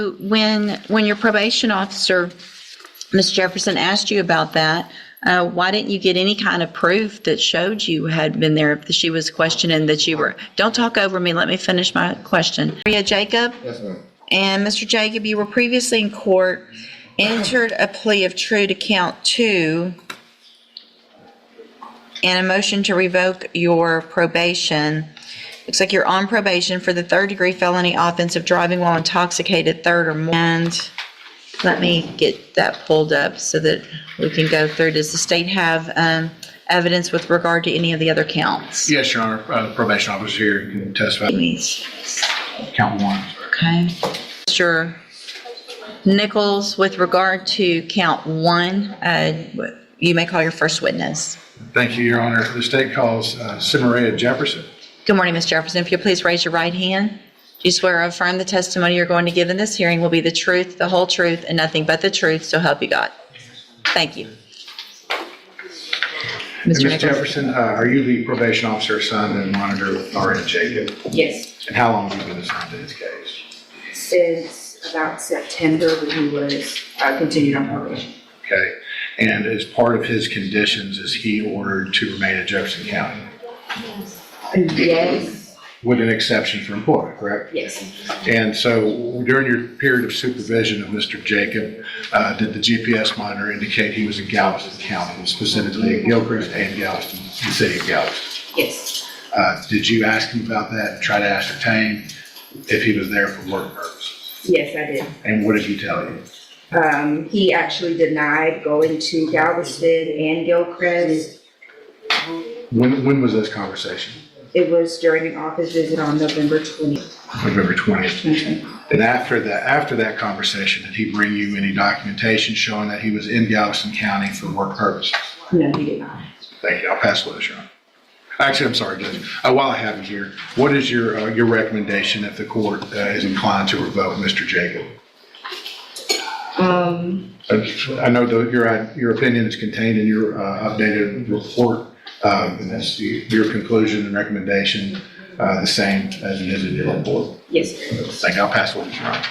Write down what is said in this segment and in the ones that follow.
When your probation officer, Ms. Jefferson, asked you about that, why didn't you get any kind of proof that showed you had been there if she was questioning that you were? Don't talk over me. Let me finish my question. Maria Jacob? Yes, ma'am. And Mr. Jacob, you were previously in court, entered a plea of true to count 2 and a motion to revoke your probation. Looks like you're on probation for the 3rd-degree felony offense of driving while intoxicated, 3rd or more. And let me get that pulled up so that we can go through. Does the state have evidence with regard to any of the other counts? Yes, Your Honor. The probation officer here can testify. Count 1. Okay. Mr. Nichols, with regard to count 1, you may call your first witness. Thank you, Your Honor. The state calls Maria Jefferson. Good morning, Ms. Jefferson. If you'll please raise your right hand. Do you swear or affirm the testimony you're going to give in this hearing will be the truth, the whole truth, and nothing but the truth, so help you God? Thank you. Ms. Jefferson, are you the probation officer assigned to monitor Sergeant Jacob? Yes, And how long have you been assigned to this case? since about September when he was continued on probation. Okay. And as part of his conditions, is he ordered to remain in Jefferson County? Yes, With an exception for employment, correct? yes, And so during your period of supervision of Mr. Jacob, did the GPS monitor indicate he was in Galveston County, specifically in Gilchrist and Galveston, the city of Galveston? yes, Did you ask him about that and try to ascertain if he was there for work purposes? yes, I did. And what did he tell you? He actually denied going to Galveston and Gilchrist. When was this conversation? It was during an office visit on November 20th. November 20th. And after that conversation, did he bring you any documentation showing that he was in Galveston County for work purposes? No, he did not. Thank you. I'll pass the Your Honor. Actually, I'm sorry, Judge. While I have you here, what is your recommendation if the court is inclined to revoke Mr. Jacob? I know your opinion is contained in your updated report, and that's your conclusion and recommendation the same as it is in your report. Yes, Thank you. I'll pass the Your Honor.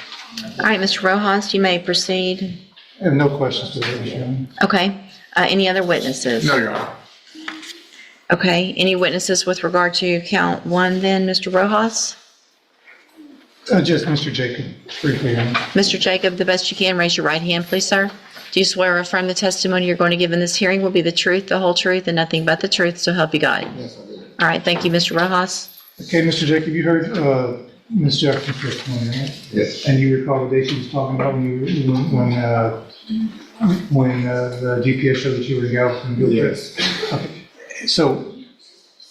All right, Mr. Rojas, you may proceed. I have no questions to raise, Your Honor. Okay. Any other witnesses? No, Your Honor. Okay. Any witnesses with regard to count 1 then, Mr. Rojas? Just Mr. Jacob, briefly, Your Honor. Mr. Jacob, the best you can, raise your right hand, please, sir. Do you swear or affirm the testimony you're going to give in this hearing will be the truth, the whole truth, and nothing but the truth, so help you God? Yes, I do. All right. Thank you, Mr. Rojas. Okay, Mr. Jacob, you heard Ms. Jefferson's testimony, right? Yes. And you recall the day she was talking about when the GPS showed that you were in Galveston? Yes. Okay. So,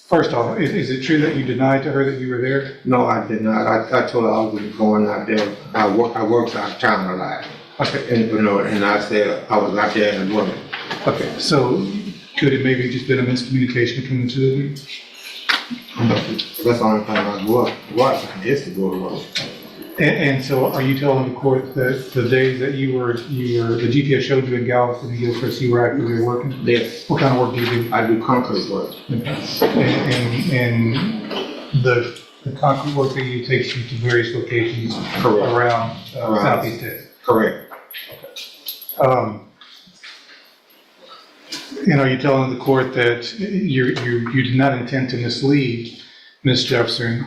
first off, is it true that you denied to her that you were there? No, I did not. I told her I was going out there. I worked out of town a lot. Okay. And I said I was out there and working. Okay, so could it maybe just been a miscommunication between the two of you? That's the only time I was. I used to go to work. And so are you telling the court that the days that the GPS showed you in Galveston and Gilchrist, you were actively working? Yes. What kind of work do you do? I do concrete work. And the concrete work that you takes you to various locations Correct. around Southeast Texas? Correct. And are you telling the court that you did not intend to mislead Ms. Jefferson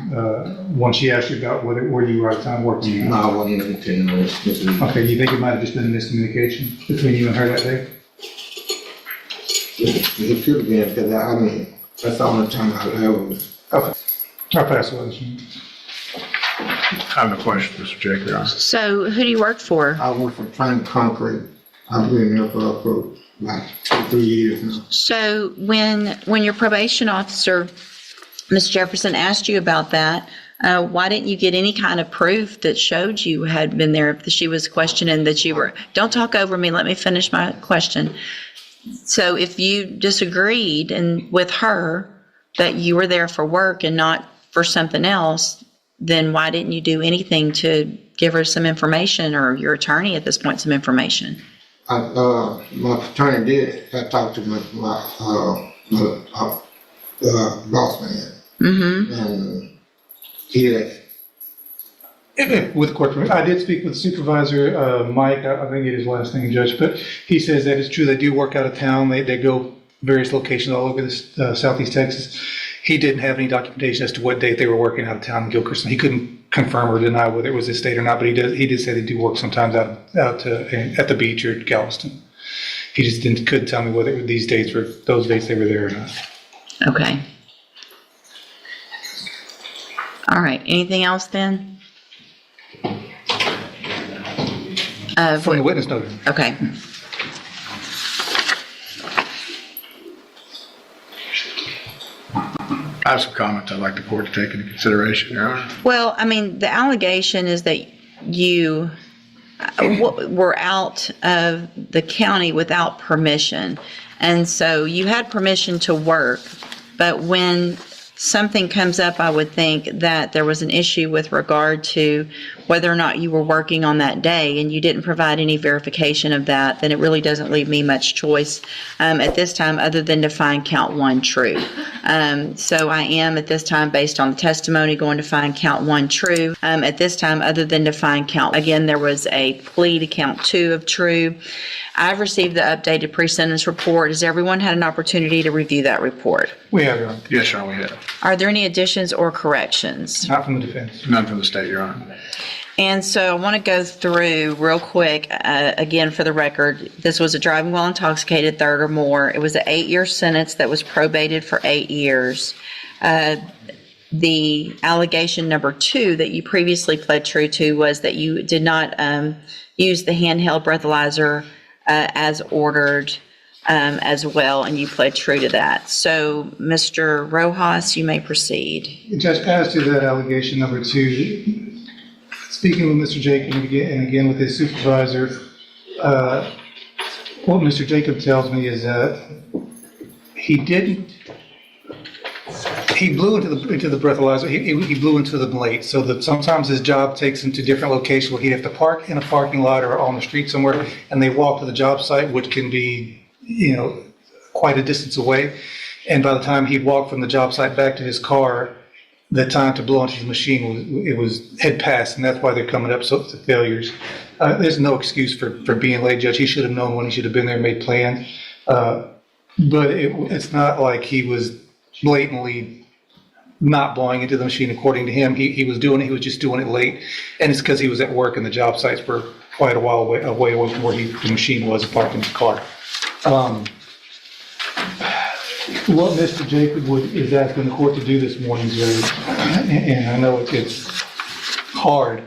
once she asked you about where you were out of town working? No, I wasn't intending on this. Okay, you think it might have just been a miscommunication between you and her that day? It could have been because I mean, that's the only time I ever was. Okay. I'll pass the witness. I have no questions, Mr. Jacob, Your Honor. So who do you work for? I work for Planet Concrete. I've been there for like 2-3 years now. So when your probation officer, Ms. Jefferson, asked you about that, why didn't you get any kind of proof that showed you had been there if she was questioning that you were? Don't talk over me. Let me finish my question. So if you disagreed with her that you were there for work and not for something else, then why didn't you do anything to give her some information, or your attorney at this point some information? My attorney did. I talked to my boss man. Mm-hmm. And he had With courtroom, I did speak with Supervisor Mike, I think it is his last name, Judge, but he says that it's true, they do work out of town, they go various locations all over southeast Texas. He didn't have any documentation as to what date they were working out of town in Gilchrist. He couldn't confirm or deny whether it was this date or not, but he did say they do work sometimes at the beach or Galveston. He just couldn't tell me whether these dates were those dates they were there or not. Okay. All right, anything else then? From the witness note. Okay. I have some comments I'd like the court to take into consideration, Your Honor. Well, I mean, the allegation is that you were out of the county without permission. And so you had permission to work, but when something comes up, I would think that there was an issue with regard to whether or not you were working on that day and you didn't provide any verification of that, then it really doesn't leave me much choice at this time other than to find count one true. So I am at this time, based on the testimony, going to find count one true. At this time, other than to find count, again, there was a plea to count two of true. I've received the updated pre-sentence report. Has everyone had an opportunity to review that report? We have, Your Honor. Yes, Your Honor, we have. Are there any additions or corrections? Not from the defense. None from the state, Your Honor. And so I want to go through real quick, again, for the record, this was a driving while intoxicated, third or more. It was an 8-year sentence that was probated for 8 years. The allegation number 2 that you previously pled true to was that you did not use the handheld breathalyzer as ordered as well, and you pled true to that. So, Mr. Rojas, you may proceed. Judge, as to that allegation number 2, speaking with Mr. Jacob and again with his supervisor, what Mr. Jacob tells me is that he blew into the breathalyzer, he blew into them late, so that sometimes his job takes him to different locations where he'd have to park in a parking lot or on the street somewhere, and they walk to the job site, which can be, quite a distance away. And by the time he'd walk from the job site back to his car, the time to blow into his machine had passed, and that's why they're coming up to failures. There's no excuse for being late, Judge. He should have known when he should have been there, made plans. But it's not like he was blatantly not blowing into the machine. According to him, he was just doing it late, and it's because he was at work and the job sites were quite a while away from where the machine was parked in his car. What Mr. Jacob is asking the court to do this morning, Judge, and I know it's hard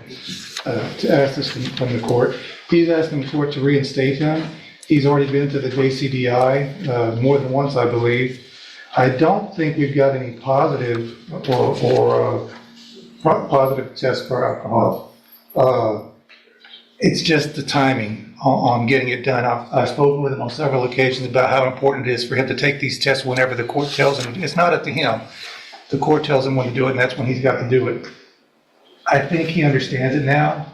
to ask this from the court. He's asking the court to reinstate him. He's already been to the JCDI more than once, I believe. I don't think we've got any positive or positive tests for alcohol. It's just the timing on getting it done. I've spoken with him on several occasions about how important it is for him to take these tests whenever the court tells him. It's not up to him. The court tells him when to do it, and that's when he's got to do it. I think he understands it now.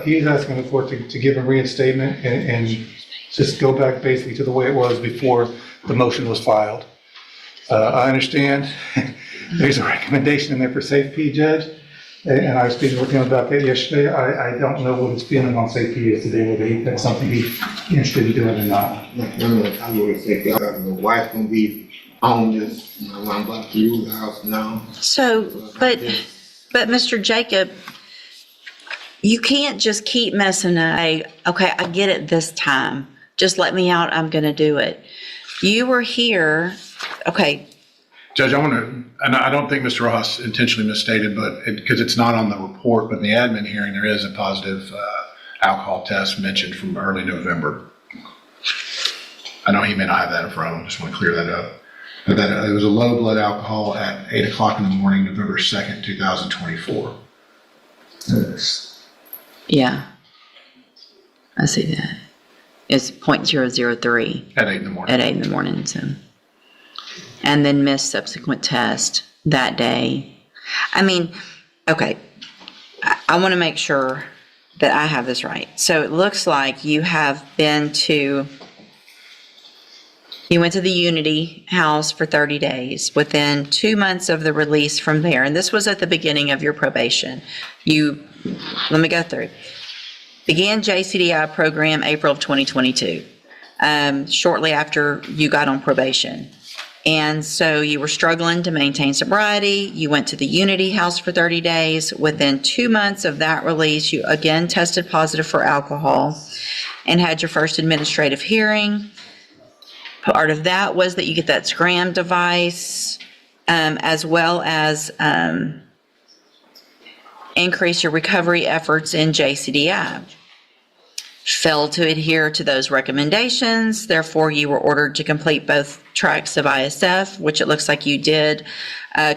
He's asking the court to give him reinstatement and just go back basically to the way it was before the motion was filed. I understand there's a recommendation in there for safety, Judge, and I was speaking with him about that yesterday. I don't know what his feeling on safety is today, whether that's something he's interested in doing or not. I would say, the wife gonna be on this, I'm about to use the house now. So, but Mr. Jacob, you can't just keep messing up. Okay, I get it this time. Just let me out. I'm going to do it. You were here. Okay. Judge, and I don't think Mr. Ross intentionally misstated, but because it's not on the report, but in the admin hearing, there is a positive alcohol test mentioned from early November. I know he may not have that in front of him. Just want to clear that up. But that it was a low blood alcohol at 8 o'clock in the morning, November 2nd, 2024. Yeah. I see that. It's 0.003. At 8 in the morning. At 8 in the morning, so. And then missed subsequent test that day. I mean, okay, I want to make sure that I have this right. So it looks like you went to the Unity house for 30 days. Within 2 months of the release from there, and this was at the beginning of your probation, you let me go through. Began JCDI program April of 2022, shortly after you got on probation. And so you were struggling to maintain sobriety. You went to the Unity House for 30 days. Within 2 months of that release, you again tested positive for alcohol and had your first administrative hearing. Part of that was that you get that scram device, as well as increase your recovery efforts in JCDI. Failed to adhere to those recommendations, therefore you were ordered to complete both tracks of ISF, which it looks like you did,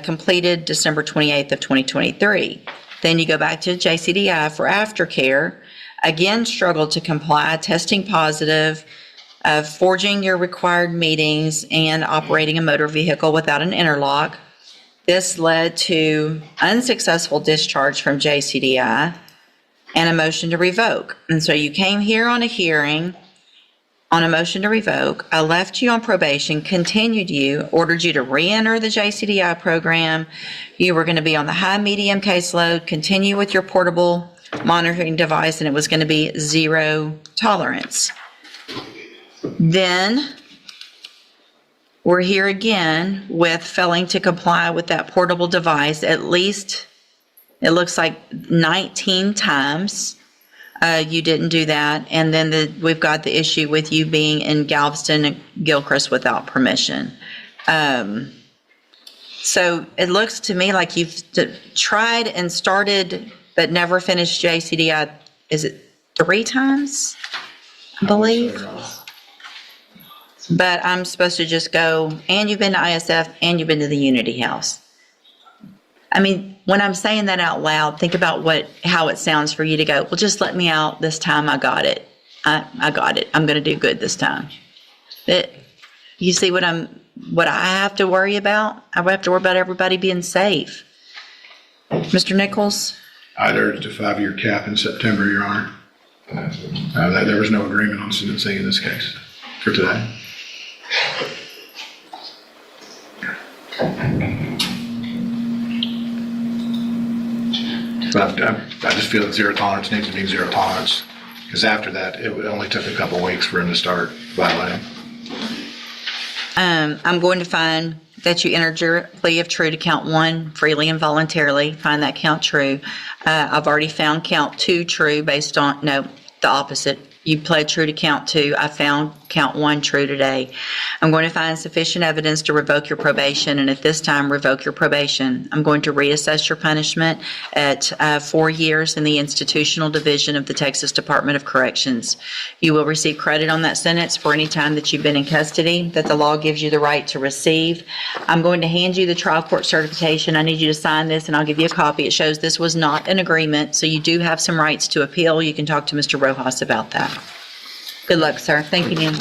completed December 28th of 2023. Then you go back to JCDI for aftercare, again struggled to comply, testing positive, forging your required meetings, and operating a motor vehicle without an interlock. This led to unsuccessful discharge from JCDI and a motion to revoke. And so you came here on a hearing on a motion to revoke. I left you on probation, continued you, ordered you to re-enter the JCDI program. You were going to be on the high-medium caseload, continue with your portable monitoring device, and it was going to be zero tolerance. Then we're here again with failing to comply with that portable device at least, it looks like 19 times. You didn't do that. And then we've got the issue with you being in Galveston and Gilchrist without permission. So it looks to me like you've tried and started but never finished JCDI, is it 3 times, I believe? But I'm supposed to just go, and you've been to ISF, and you've been to the Unity House. I mean, when I'm saying that out loud, think about how it sounds for you to go, well, just let me out this time. I got it. I got it. I'm going to do good this time. You see what I have to worry about? I have to worry about everybody being safe. Mr. Nichols? I'd urge a 5-year cap in September, Your Honor. There was no agreement on sentencing in this case for today. But I just feel that zero tolerance needs to be zero tolerance, because after that, it only took a couple weeks for him to start violating. I'm going to find that you entered your plea of true to count 1 freely and voluntarily. Find that count true. I've already found count 2 true based on, no, the opposite. You pled true to count 2. I found count 1 true today. I'm going to find sufficient evidence to revoke your probation, and at this time, revoke your probation. I'm going to reassess your punishment at 4 years in the institutional division of the Texas Department of Corrections. You will receive credit on that sentence for any time that you've been in custody that the law gives you the right to receive. I'm going to hand you the trial court certification. I need you to sign this, and I'll give you a copy. It shows this was not an agreement, so you do have some rights to appeal. You can talk to Mr. Rojas about that. Good luck, sir. Thank you, ma'am.